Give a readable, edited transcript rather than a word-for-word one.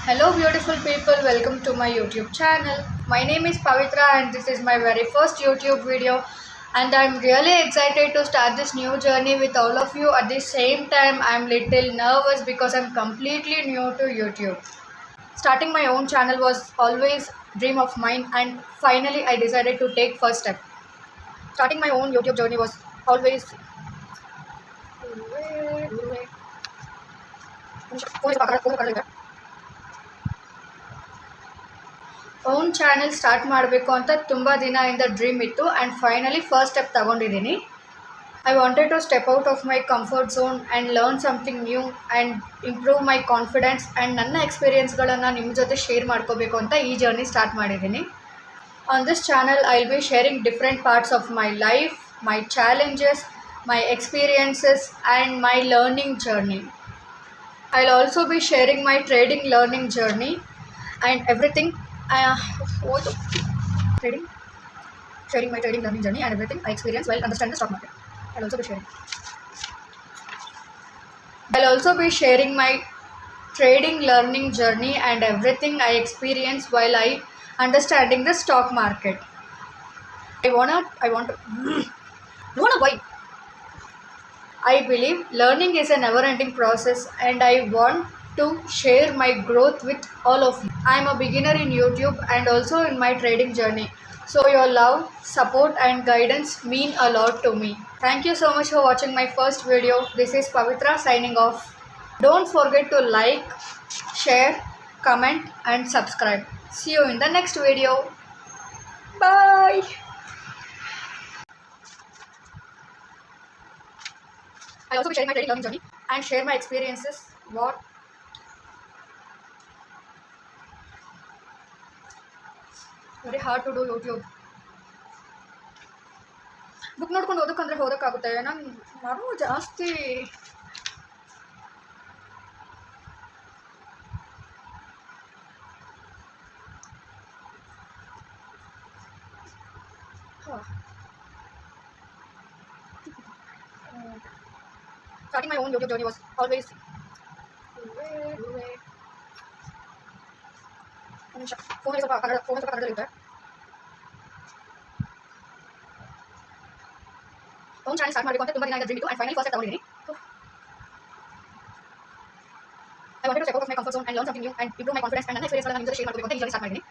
Hello, beautiful people. Welcome to my YouTube channel. My name is Pavitra, and this is my very first YouTube video. And I'm really excited to start this new journey with all of you. At the same time, I'm little nervous because I'm completely new to YouTube. Starting my own channel was always dream of mine, and finally I decided to take first step. Starting my own YouTube journey was always own channel start ಮಾಡಬೇಕು ಅಂತ ತುಂಬ ದಿನದಿಂದ dream ಇತ್ತು and finally first step ತಗೊಂಡಿದ್ದೀನಿ. I wanted to step out of my comfort zone and learn something new and improve my confidence and ನನ್ನ ಎಕ್ಸ್ಪೀರಿಯೆನ್ಸ್ಗಳನ್ನು ನಿಮ್ಮ ಜೊತೆ ಶೇರ್ ಮಾಡ್ಕೋಬೇಕು ಅಂತ ಈ ಜರ್ನಿ ಸ್ಟಾರ್ಟ್ ಮಾಡಿದ್ದೀನಿ. On this channel I will be sharing different parts of my life, my challenges, my experiences and my learning journey. I will also be sharing my trading learning journey and everything. Sharing my trading learning journey and everything I experienced while understanding the stock market. I'll also be sharing my trading learning journey and everything I experienced while I understanding the stock market. Why? I believe learning is a never-ending process and I want to share my growth with all of you. I am a beginner in YouTube and also in my trading journey. So your love, support and guidance mean a lot to me. Thank you so much for watching my first video. This is Pavitra signing off. Don't forget to like, share, comment and subscribe. See you in the next video. Bye. I'll also be sharing my trading learning journey and share my experiences. Very hard to do YouTube. Book ನೋಡ್ಕೊಂಡು ಓದಕ್ಕಂದ್ರೆ ಓದಕ್ಕಾಗುತ್ತೆ. ನಾನು ಮರು ಜಾಸ್ತಿ starting my own YouTube journey was always phone ಸ್ವಲ್ಪ ಕನ್ನಡದಲ್ಲಿರುತ್ತೆ. Own channel start ಮಾಡಬೇಕು ಅಂತ ತುಂಬ ದಿನ ಡ್ರೀಮ್ ಇತ್ತು ಆ್ಯಂಡ್ ಫೈನಲಿ ಫಸ್ಟ್ ತಗೊಂಡಿದ್ದೀನಿ. I wanted to step out of my comfort zone and learn something new and improve my confidence and ನನ್ನ ಎಕ್ಸ್ಪೀರಿಯೆನ್ಸ್ಗಳನ್ನು ನಿಮ್ಮ ಜೊತೆ ಶೇರ್ ಮಾಡಬೇಕು ಅಂತ ಈ ಜರ್ನಿ ಸ್ಟಾರ್ಟ್ ಮಾಡಿದ್ದೀನಿ.